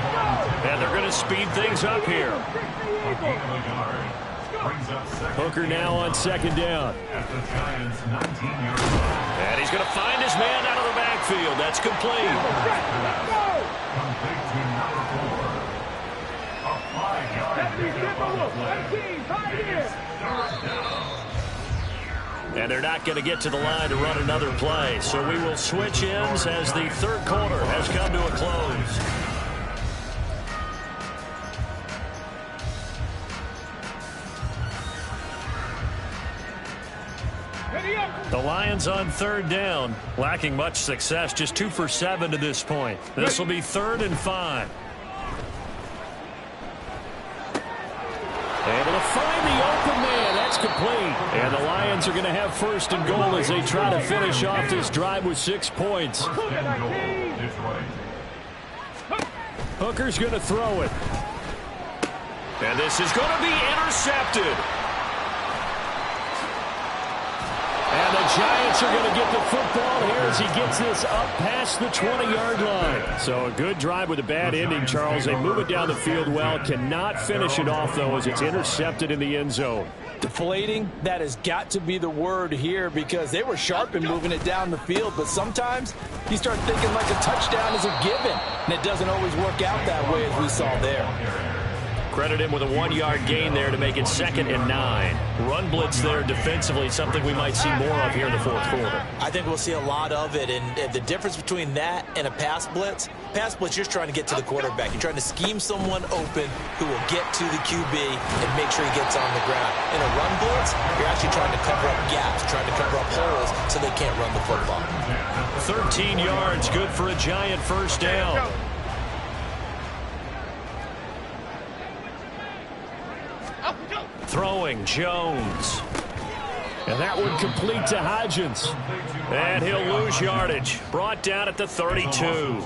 And they're going to speed things up here. Hooker now on 2nd down. At the Giants' 19-yard line. And he's going to find his man out of the backfield. backfield. That's complete. Let's go! Complete to number 4. A 5-yard pickup on the play. Third down. And they're not going to get to the line to run another play. So we will switch ends as the third quarter has come to a close. The Lions on third down, lacking much success, just 2 for 7 to this point. This will be 3rd and 5. Able to find the open man. That's complete. And the Lions are going to have 1st and goal as they try to finish off this drive with 6 points. Hooker's going to throw it. And this is going to be intercepted. And the Giants are going to get the football here as he gets this up past the 20-yard line. So a good drive with a bad ending, Charles. They move it down the field well. Cannot finish it off, though, as it's intercepted in the end zone. Deflating, that has got to be the word here because they were sharp in moving it down the field. But sometimes you start thinking like a touchdown is a given, and it doesn't always work out that way as we saw there. Credit him with a 1-yard gain there to make it 2nd and 9. Run blitz there defensively, something we might see more of here in the 4th quarter. I think we'll see a lot of it, and the difference between that and a pass blitz, you're just trying to get to the quarterback. You're trying to scheme someone open who will get to the QB and make sure he gets on the ground. In a run blitz, you're actually trying to cover up gaps, trying to cover up holes so they can't run the football. 13 yards, good for a Giant 1st down. Throwing Jones. And that one complete to Hodgins. And he'll lose yardage. Brought down at the 32.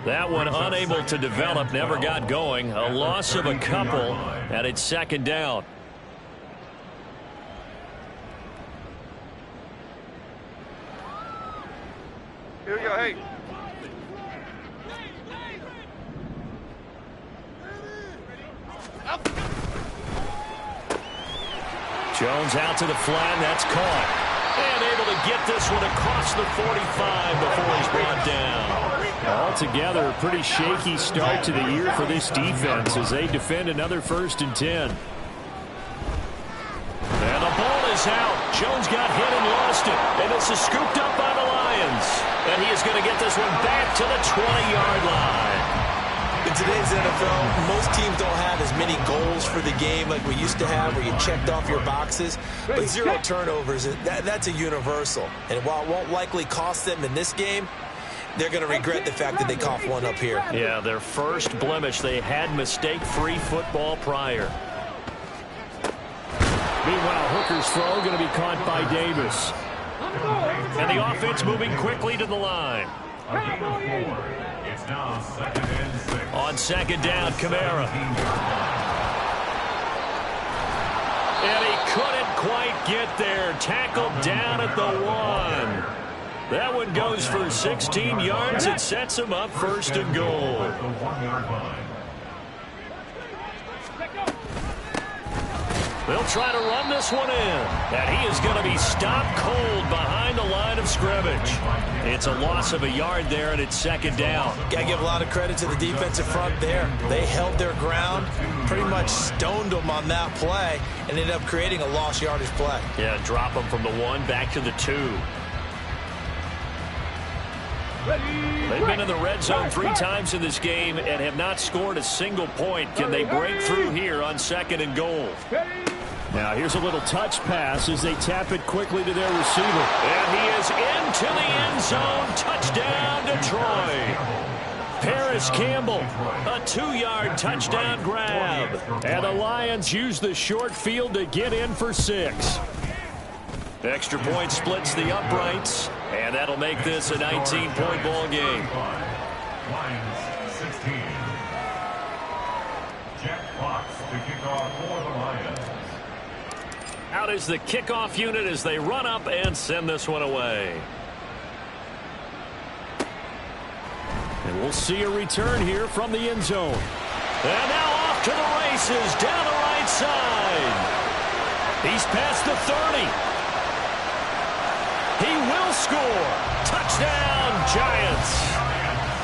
That one unable to develop, never got going. A loss of a couple, and it's 2nd down. Here we go, hey. Jones out to the flat, that's caught. And able to get this one across the 45 before he's brought down. Altogether, a pretty shaky start to the year for this defense as they defend another 1st and 10. And the ball is out. Jones got hit and lost it. And this is scooped up by the Lions. And he is going to get this one back to the 20-yard line. In today's NFL, most teams don't have as many goals for the game like we used to have where you checked off your boxes. But 0 turnovers, that's a universal. And while it won't likely cost them in this game, they're going to regret the fact that they coughed one up here. Yeah, their first blemish. They had mistake-free football prior. Meanwhile, Hooker's throw going to be caught by Davis. And the offense moving quickly to the line. It's now 2nd and 6. On 2nd down, Kamara. And he couldn't quite get there. Tackled down at the 1. That one goes for 16 yards. It sets him up 1st and goal. The 1-yard line. They'll try to run this one in. And he is going to be stopped cold behind the line of scrimmage. It's a loss of a yard there, and it's 2nd down. Got to give a lot of credit to the defensive front there. They held their ground, pretty much stoned them on that play, and ended up creating a lost yardage play. Yeah, drop them from the 1 back to the 2. They've been in the red zone 3 times in this game and have not scored a single point. Can they break through here on 2nd and goal? Now here's a little touch pass as they tap it quickly to their receiver. And he is into the end zone. Touchdown, Detroit. Paris Campbell, a 2-yard touchdown grab. And the Lions use the short field to get in for 6. Extra point splits the uprights, and that'll make this a 19-point ball game. Lions 16. Jack Fox to kick off for the Lions. Out is the kickoff unit as they run up and send this one away. And we'll see a return here from the end zone. And now off to the races down the right side. He's past the 30. He will score. Touchdown, Giants.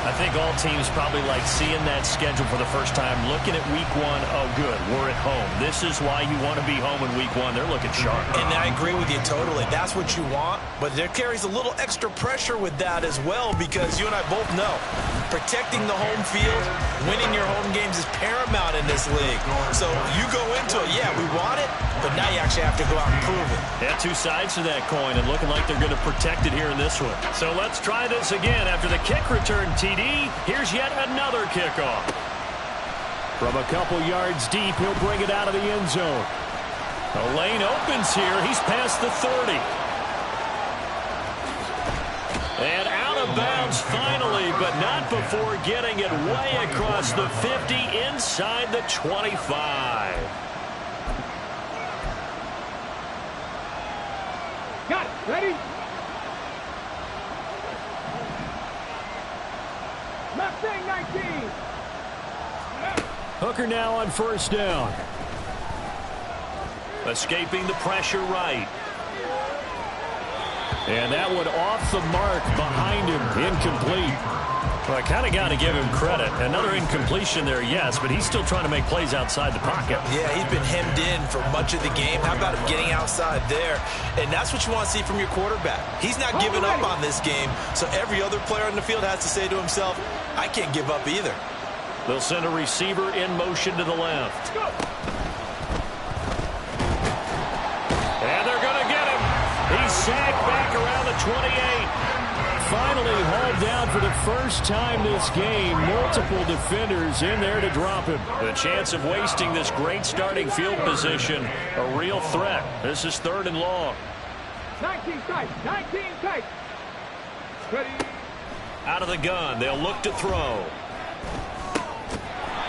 I think all teams probably like seeing that schedule for the first time, looking at week one. Oh, good, we're at home. This is why you want to be home in week one. They're looking sharp. And I agree with you totally. That's what you want, but there carries a little extra pressure with that as well, because you and I both know protecting the home field, winning your home games is paramount in this league. So you go into it, yeah, we want it, but now you actually have to go out and prove it. Yeah, two sides to that coin, and looking like they're going to protect it here in this one. So let's try this again. After the kick return TD, here's yet another kickoff. From a couple yards deep, he'll bring it out of the end zone. The lane opens here. He's past the 30. And out of bounds finally, but not before getting it way across the 50 inside the 25. Got it. Ready? Mustang 19. Hooker now on first down. Escaping the pressure right. And that one off the mark behind him. Incomplete. Well, I kind of got to give him credit. Another incompletion there, yes, but he's still trying to make plays outside the pocket. Yeah, he's been hemmed in for much of the game. How about him getting outside there? And that's what you want to see from your quarterback. He's not giving up on this game, so every other player on the field has to say to himself, I can't give up either. They'll send a receiver in motion to the left. And they're going to get him. He's sacked back around the 28. Finally hauled down for the first time this game. Multiple defenders in there to drop him. The chance of wasting this great starting field position, a real threat. This is 3rd and long. 19 tight. 19 tight. Ready. Out of the gun. They'll look to throw.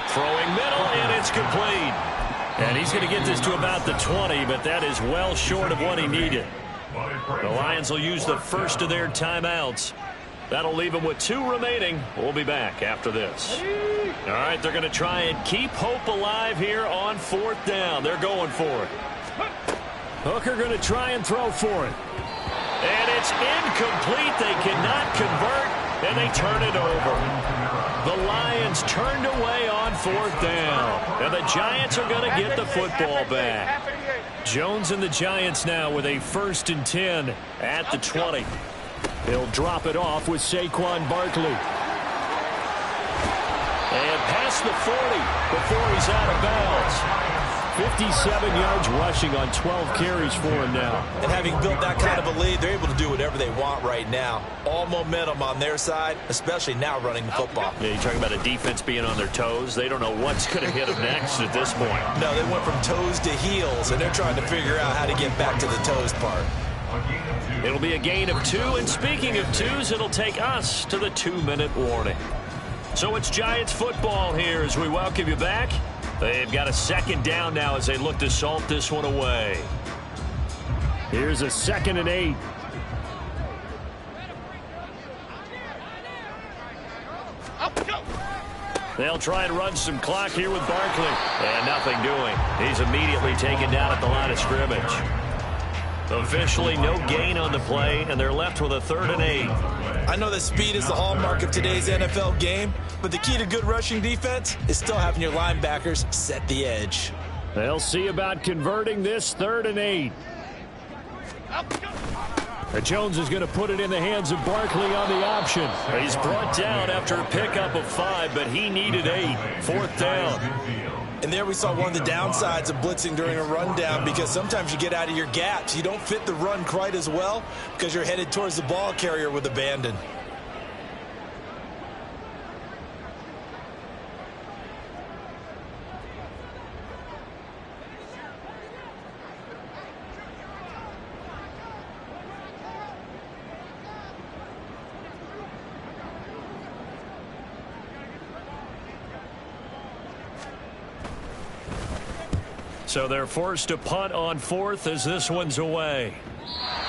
Throwing middle, and it's complete. And he's going to get this to about the 20, but that is well short of what he needed. The Lions will use the first of their timeouts. That'll leave them with 2 remaining. We'll be back after this. All right, they're going to try and keep hope alive here on 4th down. They're going for it. Hooker going to try and throw for it. And it's incomplete. They cannot convert, and they turn it over. The Lions turned away on 4th down, and the Giants are going to get the football back. Jones and the Giants now with a 1st and 10 at the 20. He'll drop it off with Saquon Barkley. And past the 40 before he's out of bounds. 57 yards rushing on 12 carries for him now. And having built that kind of a lead, they're able to do whatever they want right now. All momentum on their side, especially now running the football. Yeah, you're talking about a defense being on their toes. They don't know what's going to hit them next at this point. No, they went from toes to heels, and they're trying to figure out how to get back to the toes part. It'll be a gain of 2, and speaking of 2s, it'll take us to the 2-minute warning. So it's Giants football here as we welcome you back. They've got a 2nd down now as they look to salt this one away. Here's a 2nd and 8. They'll try and run some clock here with Barkley. And nothing doing. He's immediately taken down at the line of scrimmage. Officially no gain on the play, and they're left with a 3rd and 8. I know that speed is the hallmark of today's NFL game, but the key to good rushing defense is still having your linebackers set the edge. They'll see about converting this 3rd and 8. Jones is going to put it in the hands of Barkley on the option. He's brought down after a pickup of 5, but he needed 8. 4th down. And there we saw one of the downsides of blitzing during a rundown, because sometimes you get out of your gaps. You don't fit the run quite as well because you're headed towards the ball carrier with abandon. So they're forced to punt on 4th as this one's away.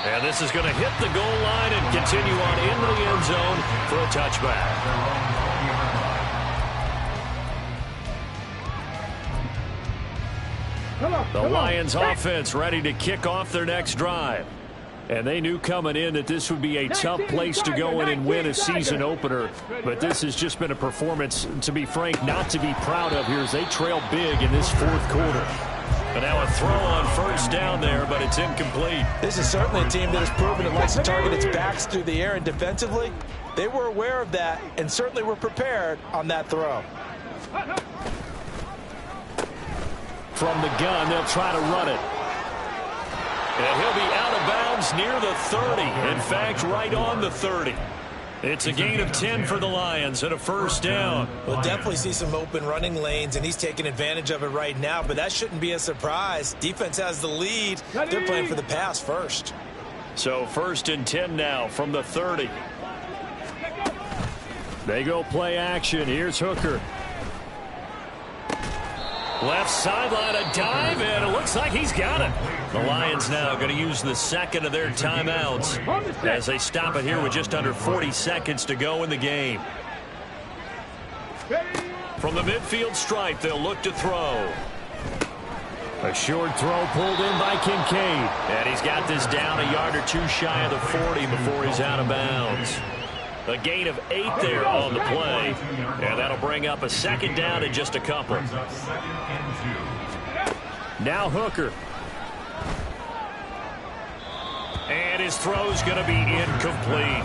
And this is going to hit the goal line and continue on into the end zone for a touchback. The Lions offense ready to kick off their next drive. And they knew coming in that this would be a tough place to go in and win a season opener. But this has just been a performance, to be frank, not to be proud of here as they trail big in this fourth quarter. And now a throw on first down there, but it's incomplete. This is certainly a team that has proven it likes to target its backs through the air, and defensively, they were aware of that and certainly were prepared on that throw. From the gun, they'll try to run it. And he'll be out of bounds near the 30. In fact, right on the 30. It's a gain of 10 for the Lions and a first down. We'll definitely see some open running lanes, and he's taking advantage of it right now, but that shouldn't be a surprise. Defense has the lead. They're playing for the pass first. So first and 10 now from the 30. They go play action. Here's Hooker. Left sideline, a dive, and it looks like he's got it. The Lions now going to use the second of their timeouts as they stop it here with just under 40 seconds to go in the game. From the midfield stripe, they'll look to throw. A short throw pulled in by Kincaid. And he's got this down a yard or two shy of the 40 before he's out of bounds. A gain of 8 there on the play. And that'll bring up a second down in just a couple. Now Hooker. And his throw's going to be incomplete.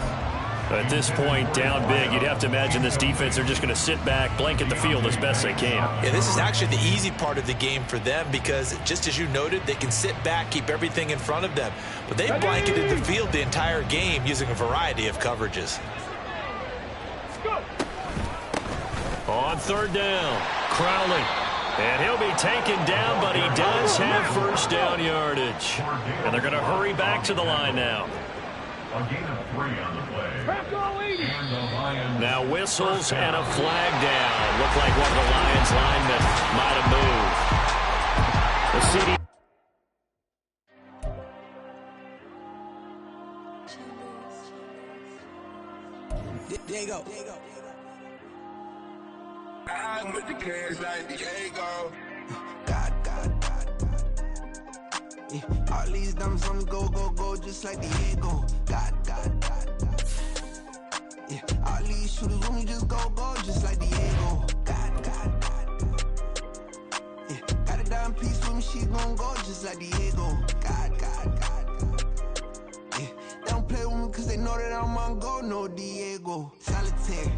At this point, down big, you'd have to imagine this defense, they're just going to sit back, blanket the field as best they can. Yeah, this is actually the easy part of the game for them because, just as you noted, they can sit back, keep everything in front of them. But they blanketed the field the entire game using a variety of coverages. On third down, Crowley. And he'll be taken down, but he does have first down yardage. And they're going to hurry back to the line now. A gain of 3 on the play. And the Lions. Now whistles and a flag down. Looked like one of the Lions linemen might have moved. The CD. There you go. I'm with the cash like Diego. God. Yeah, all these diamonds on me go, just like Diego. God. Yeah, all these shooters on me just go, just like Diego. God. Yeah, got a dime piece with me, she gon' go just like Diego. God. Yeah, they don't play with me cause they know that I'm on go, no Diego. Solitaire.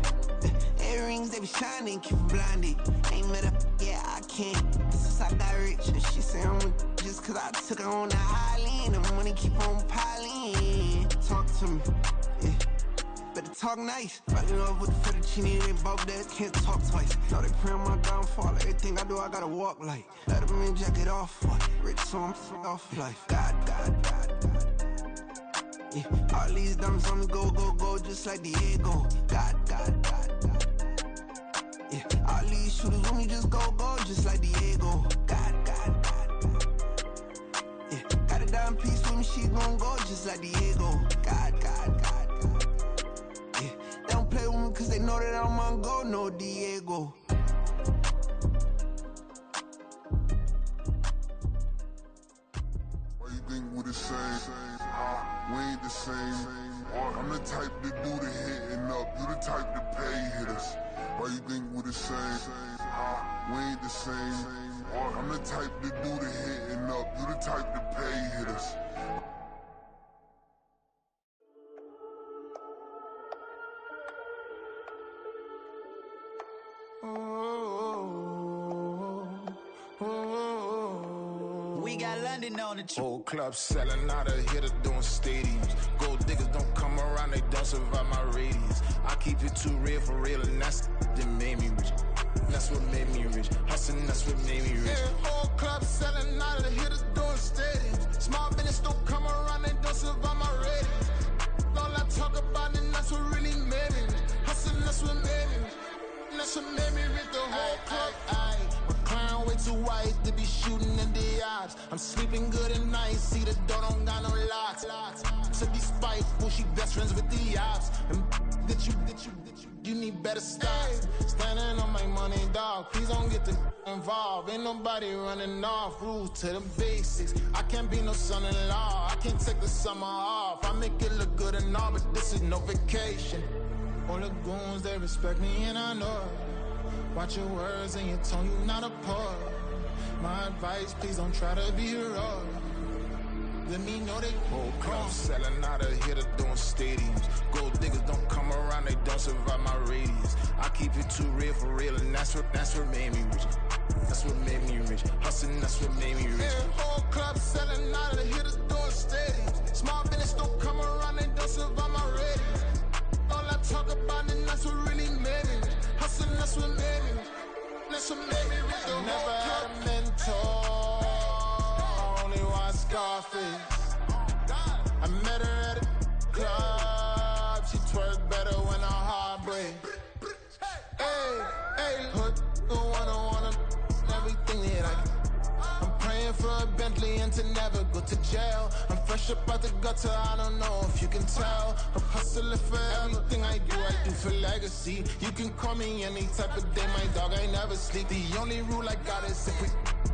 Earrings, they be shining, keep blinded. Ain't met up, yeah, I can't. Since I got rich, and she say I'm just cause I took her on the island. The money keep on piling. Talk to me, yeah. Better talk nice. Fucking up with the fettuccine, they both dead, can't talk twice. Know they pray on my downfall, everything I do, I gotta walk like. Let them in, jacket off, rich, so I'm off life. God. Yeah, all these diamonds on me go, just like Diego. God. Yeah, all these shooters on me just go, just like Diego. God. Yeah, got a dime piece with me, she gon' go just like Diego. God. Yeah, they don't play with me cause they know that I'm on go, no Diego. Why you think we the same? We ain't the same. I'm the type to do the hitting up. You the type to pay hitters. Why you think we the same? We ain't the same. I'm the type to do the hitting up. You the type to pay hitters. We got London on the Whole club selling out of hitter doing stadiums. Gold diggers don't come around, they don't survive my radius. I keep it too real for real, and that's that made me rich. That's what made me rich. Hustling, that's what made me rich. Yeah, whole club selling out of hitters doing stadiums. Small business don't come around, they don't survive my radius. All I talk about, and that's what really made me rich. Hustling, that's what made me rich. That's what made me rich. The whole club. Clown way too white to be shooting in the eyes. I'm sleeping good at night, see the door don't got no locks. To be spiteful, she best friends with the ops. And you need better stop. Standing on my money, dog. Please don't get involved. Ain't nobody running off. Rules to the basics. I can't be no son-in-law. I can't take the summer off. I make it look good and all, but this is no vacation. All the goons, they respect me and I know it. Watch your words and your tone, you not a poet. My advice, please don't try to be heroic. Let me know they whole club selling out of here to doing stadiums. Gold diggers don't come around, they don't survive my radius. I keep it too real for real, and that's what made me rich. That's what made me rich. Hustling, that's what made me rich. Yeah, whole club selling out of here to doing stadiums. Small business don't come around, they don't survive my radius. All I talk about, and that's what really made me rich. Hustling, that's what made me rich. That's what made me rich. I never had a mentor. Only watch Scarface. I met her at a club. She twerk better when her heart breaks. Hey, put the one everything that I'm praying for a Bentley and to never go to jail. I'm fresh up out the gutter, I don't know if you can tell. I'm hustling for everything I do for legacy. You can call me any type of day, my dog, I never sleep. The only rule I got is if we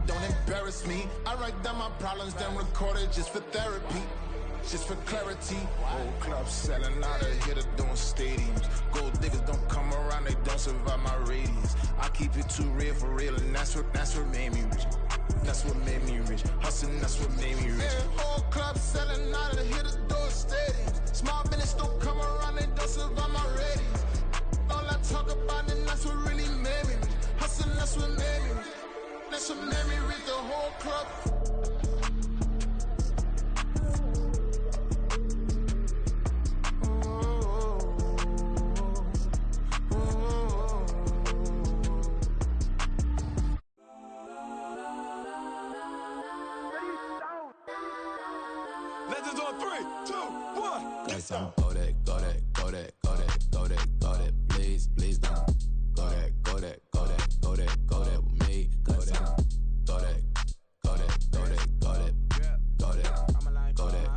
don't embarrass me. I write down my problems, then record it just for therapy. Just for clarity. Whole club selling out of here to doing stadiums. Gold diggers don't come around, they don't survive my radius. I keep it too real for real, and that's what made me rich. That's what made me rich. Hustling, that's what made me rich. Yeah, whole club selling out of here to doing stadiums. Small business don't come around, they don't survive my radius. All I talk about, and that's what really made me rich. Hustling, that's what made me rich. That's what made me rich. The whole club. Legends on 3, 2, 1. Yes, I'm go that, please don't go that with me. Cause I'm go that.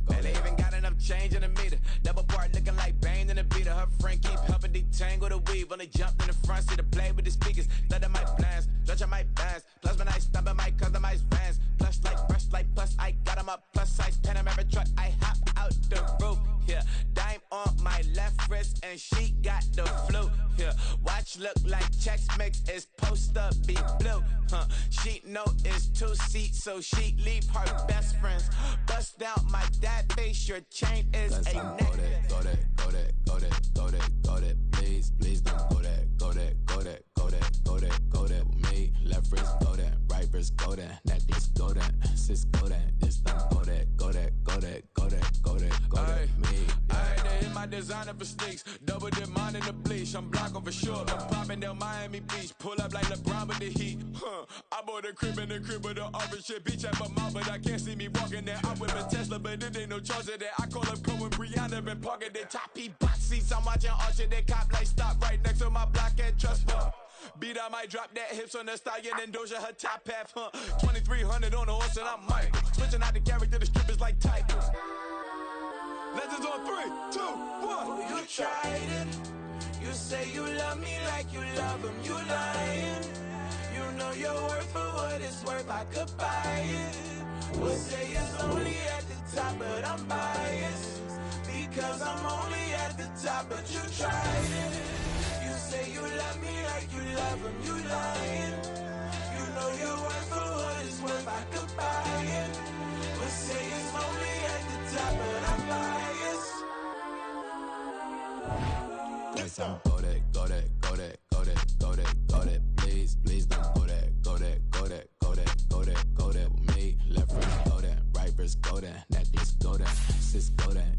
Man, they even got enough change in the meter. Double part looking like Bane in the beater. Her friend keep helping detangle the weave. Only jumped in the front seat to play with the speakers. Let my plans, stretch on my bands. Plus when I stumble my customized vans. Plush like brush like plus I got them up. Plus size Panamera truck. I hop out the roof. Yeah, dime on my left wrist and she got the flu. Yeah, watch look like checks mix is post up be blue. She know it's 2 seats, so she leave her best friends. Bust down my dad face, your chain is a necklace. Go that, please don't go that with me. Left wrist go that, right wrist go that, necklace go that, sis go that, it's not go that, me. I had to hit my designer for sneaks, double the mine in the bleach. I'm blocking for sure, I'm popping down Miami Beach, pull up like LeBron with the heat. I bought a crib in the crib with the orange shit, beach at my mouth, but I can't see me walking there. I'm with a Tesla, but it ain't no charge of that. I call up Cohen, Brianna, been parking the top box seats. I'm watching Archer, they cop like stop right next to my block at Trust Fund. Beat, I might drop that hips on the stallion and Doja her top half, 2300 on the horse and I'm Mike. Switching out the character, the strippers like typos. Legends on 3, 2, 1. Oh, you tried it. You say you love me like you love him. You lying. You know your worth for what it's worth. I could buy it. Would say it's only at the top, but I'm biased. Because I'm only at the top, but you tried it. You say you love me like you love him. You lying. You know your worth for what it's worth. I could buy it. Would say it's only at the top, but I'm biased. Yes, I'm go that, please don't go that with me. Left wrist go that, right wrist go that, necklace go that, sis go that,